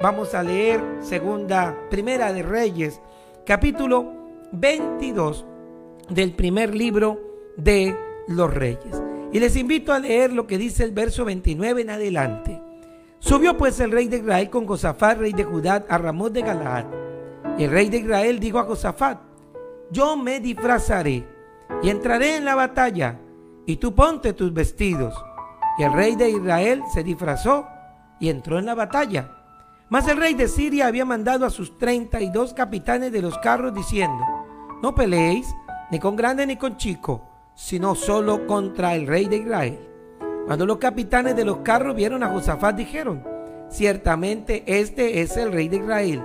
vamos a leer Primera de Reyes, capítulo 22 del primer libro de los Reyes. Y les invito a leer lo que dice el verso 29 en adelante. Subió pues el rey de Israel con Josafat, rey de Judá, a Ramot de Galaad. Y el rey de Israel dijo a Josafat: yo me disfrazaré y entraré en la batalla, y tú ponte tus vestidos. Y el rey de Israel se disfrazó y entró en la batalla. Mas el rey de Siria había mandado a sus 32 capitanes de los carros diciendo: no peleéis ni con grande ni con chico, sino solo contra el rey de Israel. Cuando los capitanes de los carros vieron a Josafat, dijeron: ciertamente este es el rey de Israel.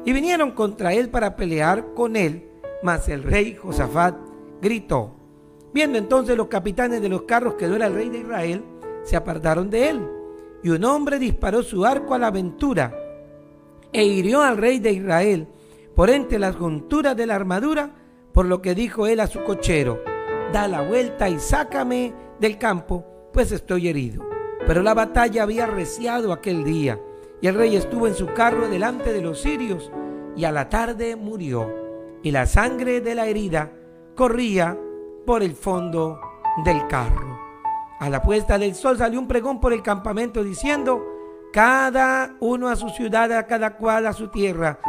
Y vinieron contra él para pelear con él, mas el rey Josafat gritó. Viendo entonces los capitanes de los carros que no era el rey de Israel, se apartaron de él. Y un hombre disparó su arco a la aventura e hirió al rey de Israel por entre las junturas de la armadura, por lo que dijo él a su cochero: da la vuelta y sácame del campo, pues estoy herido. Pero la batalla había arreciado aquel día, y el rey estuvo en su carro delante de los sirios, y a la tarde murió, y la sangre de la herida corría por el fondo del carro. A la puesta del sol salió un pregón por el campamento diciendo: cada uno a su ciudad, a cada cual a su tierra.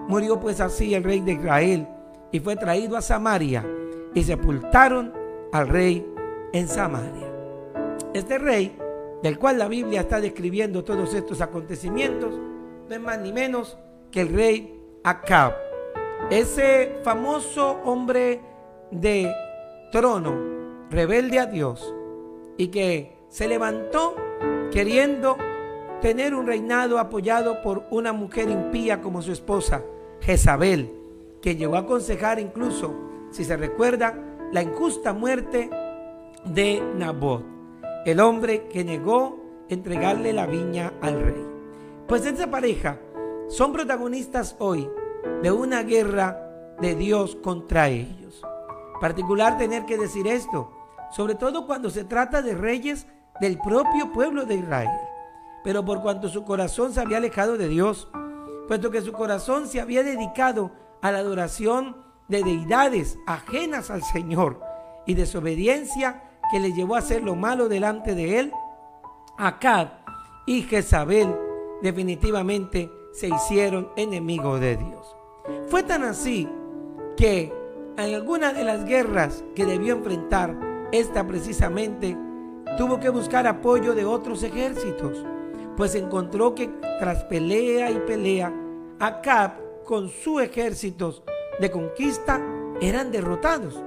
Murió pues así el rey de Israel, y fue traído a Samaria, y sepultaron al rey en Samaria. Este rey, del cual la Biblia está describiendo todos estos acontecimientos, no es más ni menos que el rey Acab, ese famoso hombre de trono, rebelde a Dios, y que se levantó queriendo tener un reinado apoyado por una mujer impía como su esposa, Jezabel, que llegó a aconsejar incluso, si se recuerda, la injusta muerte de Nabot, el hombre que negó entregarle la viña al rey. Pues esta pareja son protagonistas hoy de una guerra de Dios contra ellos. Particular tener que decir esto, sobre todo cuando se trata de reyes del propio pueblo de Israel. Pero por cuanto su corazón se había alejado de Dios, puesto que su corazón se había dedicado a la adoración de deidades ajenas al Señor y desobediencia que le llevó a hacer lo malo delante de él, Acab y Jezabel definitivamente se hicieron enemigos de Dios. Fue tan así que en alguna de las guerras que debió enfrentar, esta precisamente tuvo que buscar apoyo de otros ejércitos, pues encontró que tras pelea y pelea, Acab con sus ejércitos de conquista eran derrotados.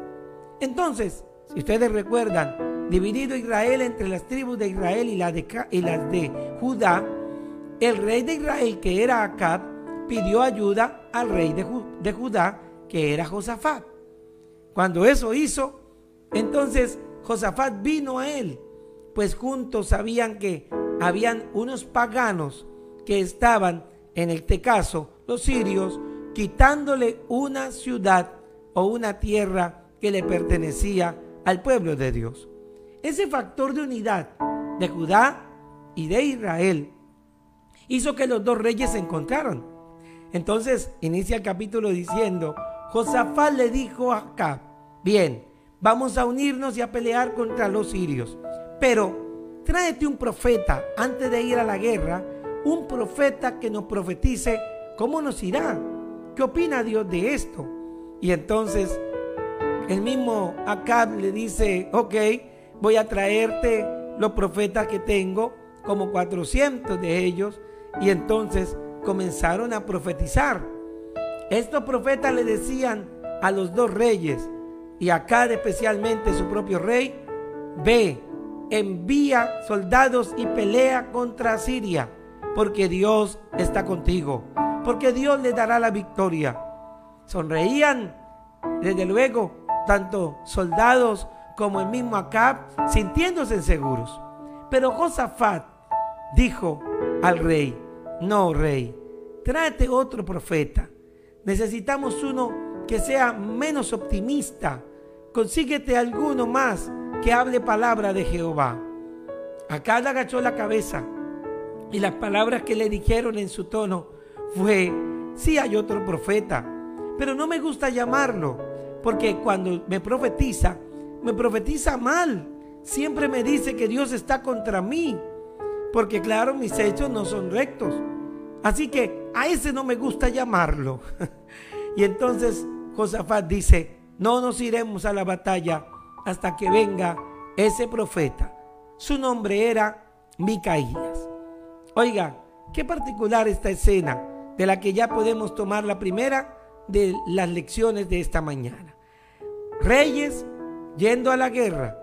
Entonces, si ustedes recuerdan, dividido Israel entre las tribus de Israel y las de Judá, el rey de Israel, que era Acab, pidió ayuda al rey de Judá, que era Josafat. Cuando eso hizo, entonces Josafat vino a él, pues juntos sabían que habían unos paganos que estaban, en este caso los sirios, quitándole una ciudad o una tierra que le pertenecía al pueblo de Dios. Ese factor de unidad de Judá y de Israel hizo que los dos reyes se encontraron. Entonces inicia el capítulo diciendo: Josafat le dijo a Acab: bien, vamos a unirnos y a pelear contra los sirios, pero tráete un profeta antes de ir a la guerra, un profeta que nos profetice cómo nos irá. ¿Qué opina Dios de esto? Y entonces el mismo Acab le dice: ok, voy a traerte los profetas que tengo, como 400 de ellos. Y entonces comenzaron a profetizar. Estos profetas le decían a los dos reyes, y a Acab especialmente su propio rey: ve, envía soldados y pelea contra Siria, porque Dios está contigo, porque Dios le dará la victoria. Sonreían, desde luego, tanto soldados como el mismo Acab, sintiéndose seguros. Pero Josafat dijo al rey: no, rey, tráete otro profeta. Necesitamos uno que sea menos optimista. Consíguete alguno más que hable palabra de Jehová. Acab agachó la cabeza Y las palabras que le dijeron en su tono fue: sí hay otro profeta, pero no me gusta llamarlo, porque cuando me profetiza mal. Siempre me dice que Dios está contra mí, porque claro, mis hechos no son rectos. Así que a ese no me gusta llamarlo. Y entonces Josafat dice: no nos iremos a la batalla hasta que venga ese profeta. Su nombre era Micaías. Oiga, qué particular esta escena, de la que ya podemos tomar la primera de las lecciones de esta mañana. Reyes yendo a la guerra,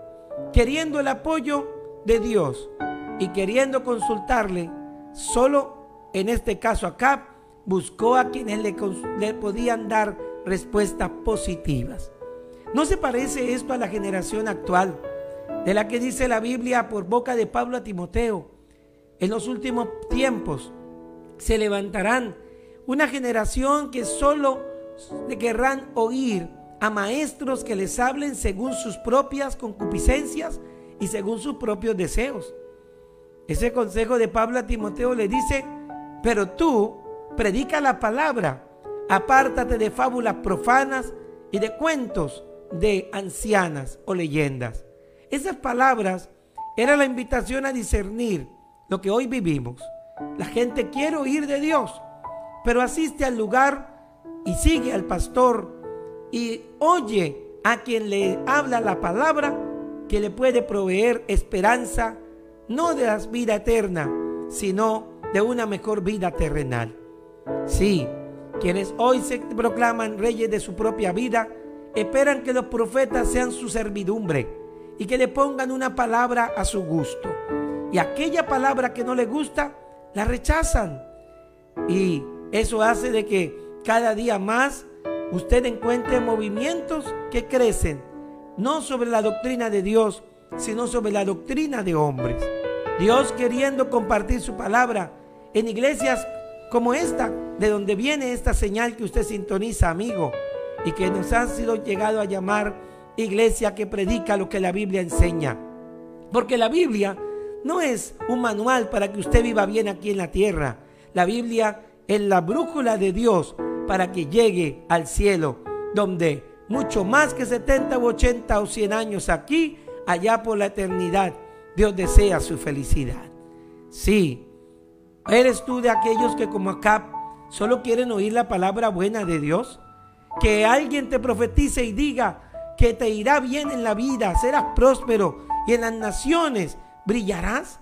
queriendo el apoyo de Dios y queriendo consultarle. Solo en este caso Acab buscó a quienes le podían dar respuestas positivas. ¿No se parece esto a la generación actual, de la que dice la Biblia por boca de Pablo a Timoteo? En los últimos tiempos se levantarán una generación que solo querrán oír a maestros que les hablen según sus propias concupiscencias y según sus propios deseos. Ese consejo de Pablo a Timoteo le dice: pero tú predica la palabra, apártate de fábulas profanas y de cuentos de ancianas o leyendas. Esas palabras eran la invitación a discernir lo que hoy vivimos. La gente quiere oír de Dios, pero asiste al lugar y sigue al pastor y oye a quien le habla la palabra que le puede proveer esperanza, no de la vida eterna, sino de una mejor vida terrenal. Sí, quienes hoy se proclaman reyes de su propia vida, esperan que los profetas sean su servidumbre y que le pongan una palabra a su gusto. Y aquella palabra que no le gusta, la rechazan. Y eso hace de que cada día más usted encuentre movimientos que crecen, no sobre la doctrina de Dios, sino sobre la doctrina de hombres. Dios queriendo compartir su palabra en iglesias como esta, de donde viene esta señal que usted sintoniza, amigo, y que nos han sido llegado a llamar iglesia que predica lo que la Biblia enseña. Porque la Biblia no es un manual para que usted viva bien aquí en la tierra. La Biblia es la brújula de Dios para que llegue al cielo, donde mucho más que 70 u 80 o 100 años aquí, allá por la eternidad, Dios desea su felicidad. Sí, ¿eres tú de aquellos que como Acab solo quieren oír la palabra buena de Dios? Que alguien te profetice y diga que te irá bien en la vida, serás próspero y en las naciones brillarás.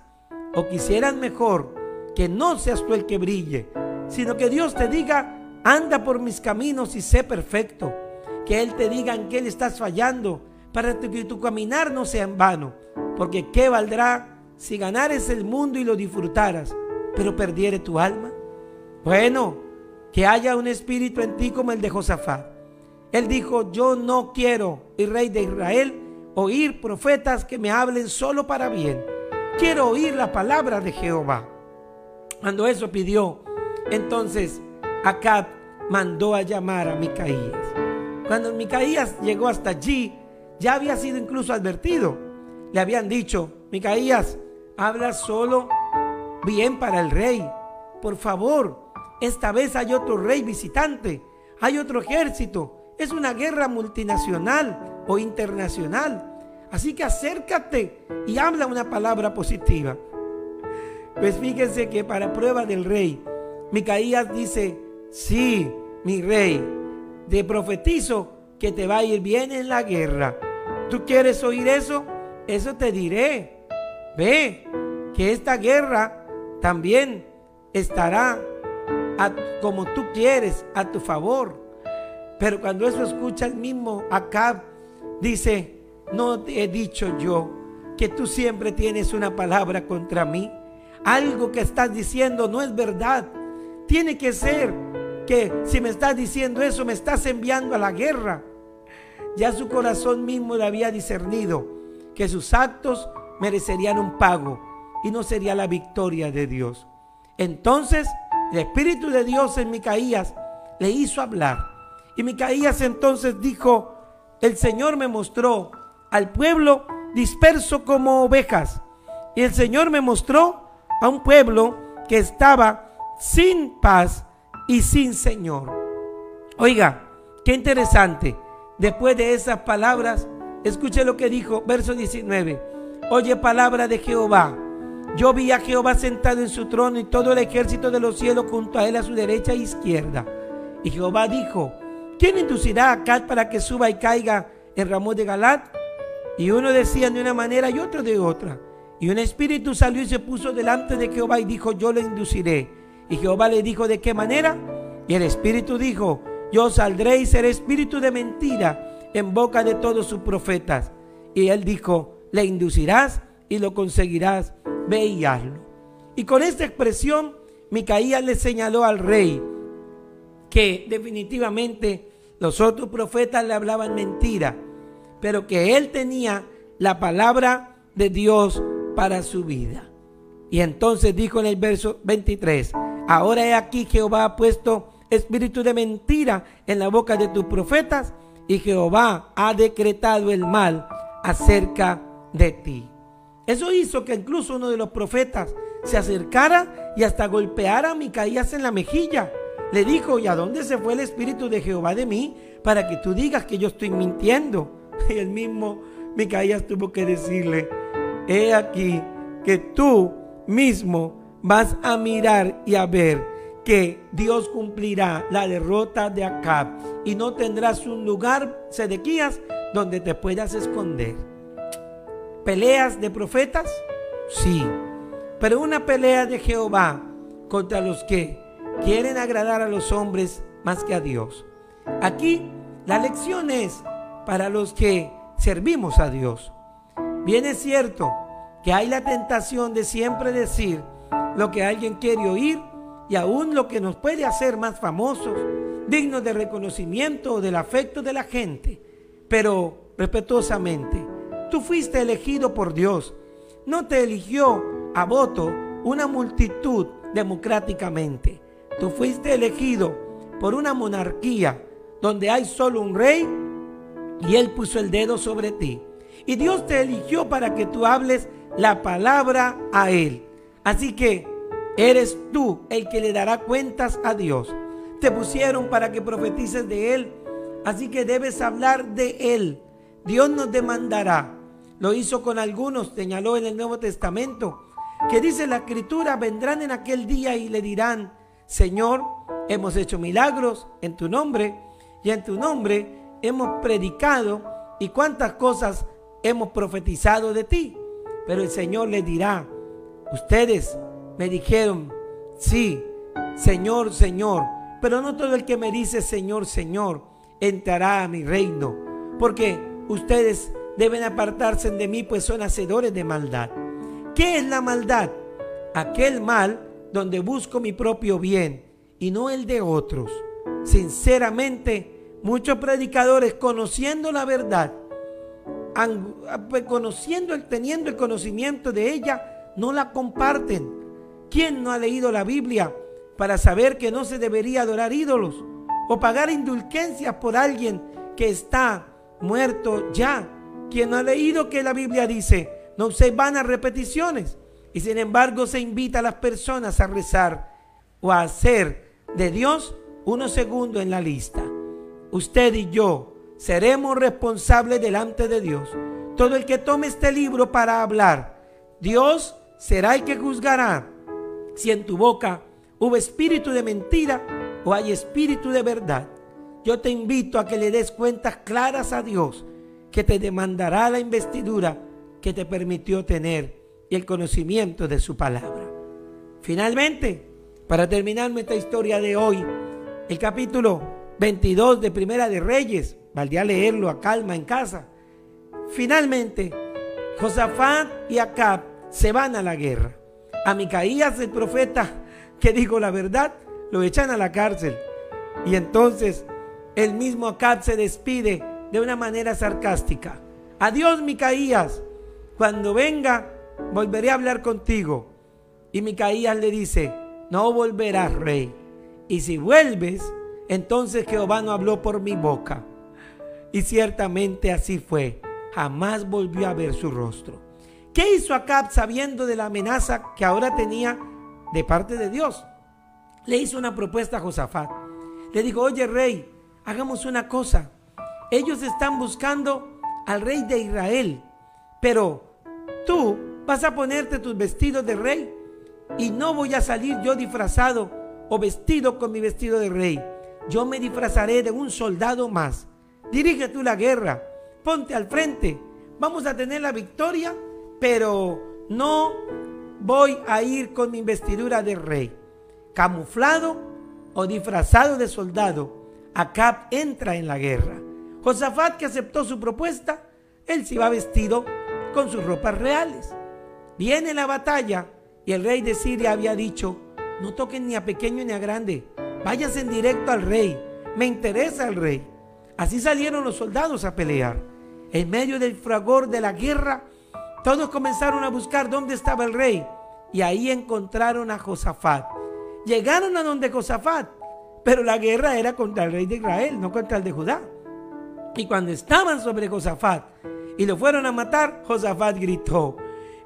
¿O quisieras mejor que no seas tú el que brille, sino que Dios te diga: anda por mis caminos y sé perfecto? Que Él te diga en qué le estás fallando, para que tu caminar no sea en vano. Porque ¿qué valdrá si ganares el mundo y lo disfrutaras, pero perdiere tu alma? Bueno, que haya un espíritu en ti como el de Josafat. Él dijo: yo no quiero, y rey de Israel, oír profetas que me hablen solo para bien. Quiero oír la palabra de Jehová. Cuando eso pidió, entonces Acab mandó a llamar a Micaías. Cuando Micaías llegó hasta allí, ya había sido incluso advertido. Le habían dicho: Micaías, habla solo bien para el rey. Por favor, esta vez hay otro rey visitante, hay otro ejército. Es una guerra multinacional o internacional. Así que acércate y habla una palabra positiva. Pues fíjense que para prueba del rey, Micaías dice: sí, mi rey, te profetizo que te va a ir bien en la guerra. ¿Tú quieres oír eso? Eso te diré. Ve que esta guerra también estará como tú quieres, a tu favor. Pero cuando eso escucha el mismo Acab, dice: ¿no te he dicho yo que tú siempre tienes una palabra contra mí? Algo que estás diciendo no es verdad. Tiene que ser que si me estás diciendo eso, me estás enviando a la guerra. Ya su corazón mismo le había discernido que sus actos merecerían un pago y no sería la victoria de Dios. Entonces el Espíritu de Dios en Micaías le hizo hablar. Y Micaías entonces dijo: el Señor me mostró al pueblo disperso como ovejas, y el Señor me mostró a un pueblo que estaba sin paz y sin Señor. Oiga, qué interesante. Después de esas palabras, escuche lo que dijo, verso 19. Oye palabra de Jehová. Yo vi a Jehová sentado en su trono y todo el ejército de los cielos junto a él a su derecha e izquierda. Y Jehová dijo: ¿quién inducirá a Acab para que suba y caiga en Ramón de Galaad? Y uno decía de una manera y otro de otra. Y un espíritu salió y se puso delante de Jehová y dijo: yo le induciré. Y Jehová le dijo: ¿de qué manera? Y el espíritu dijo: yo saldré y seré espíritu de mentira en boca de todos sus profetas. Y él dijo: le inducirás y lo conseguirás, ve y hazlo. Y con esta expresión Micaías le señaló al rey que definitivamente los otros profetas le hablaban mentira, pero que él tenía la palabra de Dios para su vida. Y entonces dijo en el verso 23: ahora he aquí Jehová ha puesto espíritu de mentira en la boca de tus profetas, y Jehová ha decretado el mal acerca de ti. Eso hizo que incluso uno de los profetas se acercara y hasta golpeara a Micaías en la mejilla. Le dijo: ¿y a dónde se fue el espíritu de Jehová de mí para que tú digas que yo estoy mintiendo? Y el mismo Micaías tuvo que decirle: he aquí que tú mismo vas a mirar y a ver que Dios cumplirá la derrota de Acab y no tendrás un lugar, Sedequías, donde te puedas esconder. ¿Peleas de profetas? Sí, pero una pelea de Jehová contra los que quieren agradar a los hombres más que a Dios. Aquí la lección es para los que servimos a Dios. Bien es cierto que hay la tentación de siempre decir lo que alguien quiere oír y aún lo que nos puede hacer más famosos, dignos de reconocimiento o del afecto de la gente. Pero respetuosamente, tú fuiste elegido por Dios. No te eligió a voto una multitud democráticamente. Tú fuiste elegido por una monarquía donde hay solo un rey y él puso el dedo sobre ti. Y Dios te eligió para que tú hables la palabra a él. Así que eres tú el que le dará cuentas a Dios. Te pusieron para que profetices de él, así que debes hablar de él. Dios nos demandará. Lo hizo con algunos, señaló en el Nuevo Testamento, que dice la Escritura: vendrán en aquel día y le dirán: Señor, hemos hecho milagros en tu nombre, y en tu nombre hemos predicado, y cuántas cosas hemos profetizado de ti. Pero el Señor les dirá: ustedes me dijeron, sí, Señor, Señor, pero no todo el que me dice Señor, Señor, entrará a mi reino, porque ustedes deben apartarse de mí, pues son hacedores de maldad. ¿Qué es la maldad? Aquel mal donde busco mi propio bien y no el de otros. Sinceramente, muchos predicadores, conociendo la verdad, teniendo el conocimiento de ella, no la comparten. ¿Quién no ha leído la Biblia para saber que no se debería adorar ídolos o pagar indulgencias por alguien que está muerto ya? ¿Quién no ha leído que la Biblia dice: no uséis vanas repeticiones? Y sin embargo se invita a las personas a rezar o a hacer de Dios uno segundo en la lista. Usted y yo seremos responsables delante de Dios. Todo el que tome este libro para hablar, Dios será el que juzgará si en tu boca hubo espíritu de mentira o hay espíritu de verdad. Yo te invito a que le des cuentas claras a Dios, que te demandará la investidura que te permitió tener y el conocimiento de su palabra. Finalmente, para terminar nuestra historia de hoy, el capítulo 22 de Primera de Reyes, valdría leerlo a calma en casa. Finalmente, Josafat y Acab se van a la guerra. A Micaías, el profeta que dijo la verdad, lo echan a la cárcel. Y entonces el mismo Acab se despide de una manera sarcástica: adiós, Micaías, cuando venga volveré a hablar contigo. Y Micaías le dice: no volverás, rey, y si vuelves, entonces Jehová no habló por mi boca. Y ciertamente así fue, jamás volvió a ver su rostro. ¿Qué hizo Acab sabiendo de la amenaza que ahora tenía de parte de Dios. Le hizo una propuesta a Josafat. Le dijo: oye, rey, hagamos una cosa. Ellos están buscando al rey de Israel, pero tú vas a ponerte tus vestidos de rey y no voy a salir yo disfrazado o vestido con mi vestido de rey. Yo me disfrazaré de un soldado más. Dirige tú la guerra, ponte al frente, vamos a tener la victoria, pero no voy a ir con mi vestidura de rey. Camuflado o disfrazado de soldado, Acab entra en la guerra. Josafat, que aceptó su propuesta, él se iba vestido con sus ropas reales. Viene la batalla y el rey de Siria había dicho: no toquen ni a pequeño ni a grande, váyanse en directo al rey, me interesa el rey. Así salieron los soldados a pelear. En medio del fragor de la guerra, todos comenzaron a buscar dónde estaba el rey, y ahí encontraron a Josafat. Llegaron a donde Josafat, pero la guerra era contra el rey de Israel, no contra el de Judá. Y cuando estaban sobre Josafat y lo fueron a matar, Josafat gritó.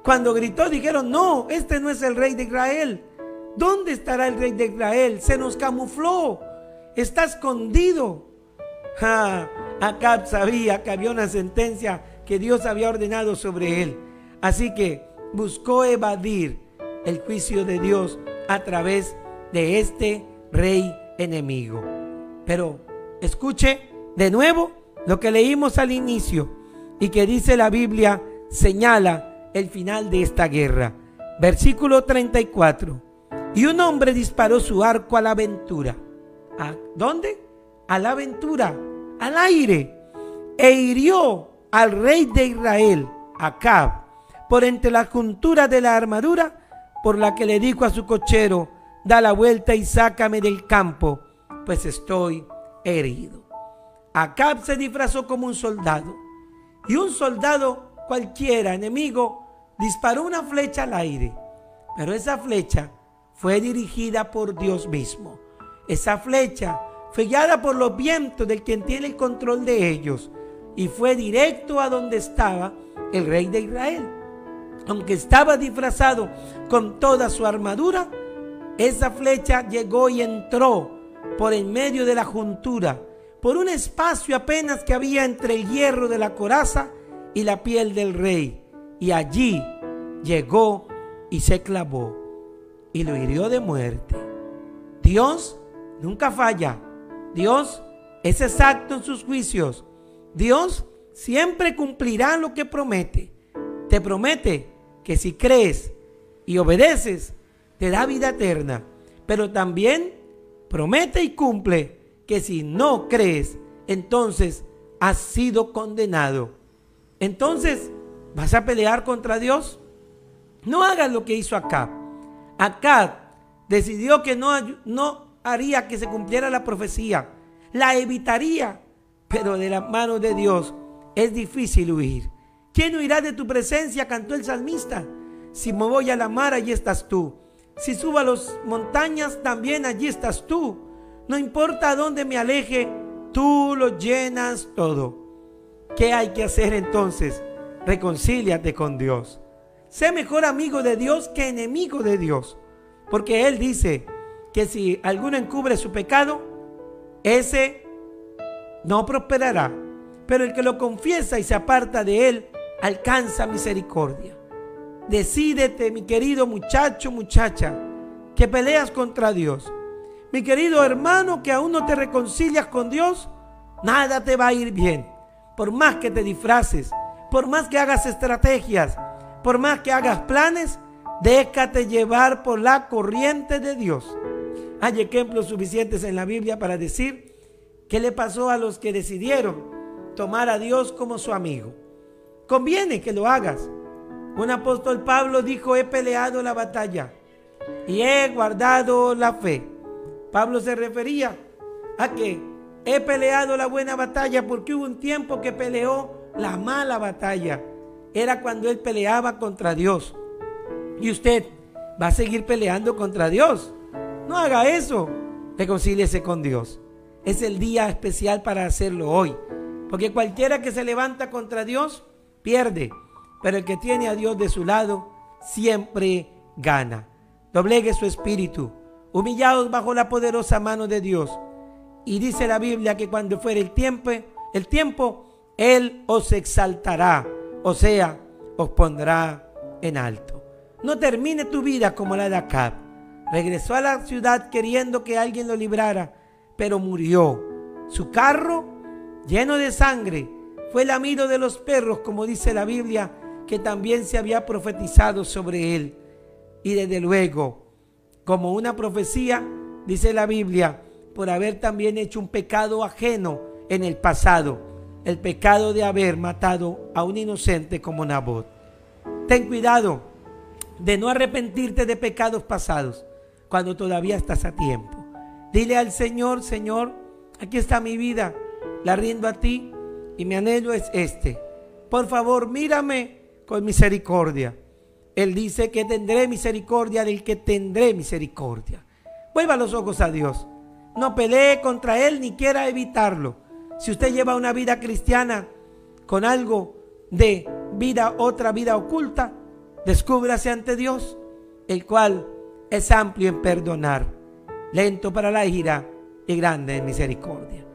Cuando gritó, dijeron: no, este no es el rey de Israel. ¿Dónde estará el rey de Israel? Se nos camufló, está escondido. Acab sabía que había una sentencia que Dios había ordenado sobre él, así que buscó evadir el juicio de Dios a través de este rey enemigo. Pero escuche de nuevo lo que leímos al inicio y que dice la Biblia, señala el final de esta guerra. Versículo 34. Y un hombre disparó su arco a la aventura. ¿A dónde? A la aventura, al aire, e hirió al rey de Israel, Acab, por entre la juntura de la armadura, por la que le dijo a su cochero: da la vuelta y sácame del campo, pues estoy herido. Acab se disfrazó como un soldado, y un soldado cualquiera, enemigo, disparó una flecha al aire, pero esa flecha fue dirigida por Dios mismo. Esa flecha fue guiada por los vientos del quien tiene el control de ellos, y fue directo a donde estaba el rey de Israel. Aunque estaba disfrazado con toda su armadura, esa flecha llegó y entró por en medio de la juntura, por un espacio apenas que había entre el hierro de la coraza y la piel del rey, y allí llegó y se clavó y lo hirió de muerte. Dios nunca falla. Dios es exacto en sus juicios. Dios siempre cumplirá lo que promete. Te promete que si crees y obedeces, te da vida eterna. Pero también promete y cumple que si no crees, entonces has sido condenado. Entonces, ¿vas a pelear contra Dios? No hagas lo que hizo Acab. Acab decidió que no haría que se cumpliera la profecía, la evitaría, pero de las manos de Dios es difícil huir. ¿Quién huirá de tu presencia?, cantó el salmista. Si me voy a la mar, allí estás tú. Si subo a las montañas, también allí estás tú. No importa a dónde me aleje, tú lo llenas todo. ¿Qué hay que hacer entonces? Reconcíliate con Dios. Sé mejor amigo de Dios que enemigo de Dios, porque Él dice que si alguno encubre su pecado, ese no prosperará, pero el que lo confiesa y se aparta de él, alcanza misericordia. Decídete, mi querido muchacho, muchacha, que peleas contra Dios. Mi querido hermano, que aún no te reconcilias con Dios, nada te va a ir bien. Por más que te disfraces, por más que hagas estrategias, por más que hagas planes, déjate llevar por la corriente de Dios. Hay ejemplos suficientes en la Biblia para decir qué le pasó a los que decidieron tomar a Dios como su amigo. Conviene que lo hagas. Un apóstol Pablo dijo: he peleado la batalla y he guardado la fe. Pablo se refería a que he peleado la buena batalla porque hubo un tiempo que peleó la mala batalla. Era cuando él peleaba contra Dios. Y usted va a seguir peleando contra Dios. No haga eso. Reconcíliese con Dios. Es el día especial para hacerlo hoy. Porque cualquiera que se levanta contra Dios pierde. Pero el que tiene a Dios de su lado siempre gana. doblegue su espíritu, humillaos bajo la poderosa mano de Dios. Y dice la Biblia que cuando fuere el tiempo, Él os exaltará, o sea, os pondrá en alto. No termine tu vida como la de Acab. Regresó a la ciudad queriendo que alguien lo librara, pero murió. Su carro, lleno de sangre, fue lamido de los perros, como dice la Biblia, que también se había profetizado sobre él. Y desde luego, como una profecía, dice la Biblia, por haber también hecho un pecado ajeno en el pasado, el pecado de haber matado a un inocente como Nabot. Ten cuidado de no arrepentirte de pecados pasados cuando todavía estás a tiempo. Dile al Señor: Señor, aquí está mi vida, la rindo a ti y mi anhelo es este. Por favor, mírame con misericordia. Él dice que tendré misericordia del que tendré misericordia. Vuelva los ojos a Dios. No pelee contra Él ni quiera evitarlo. Si usted lleva una vida cristiana con algo de vida, otra vida oculta, descúbrase ante Dios, el cual es amplio en perdonar, lento para la ira y grande en misericordia.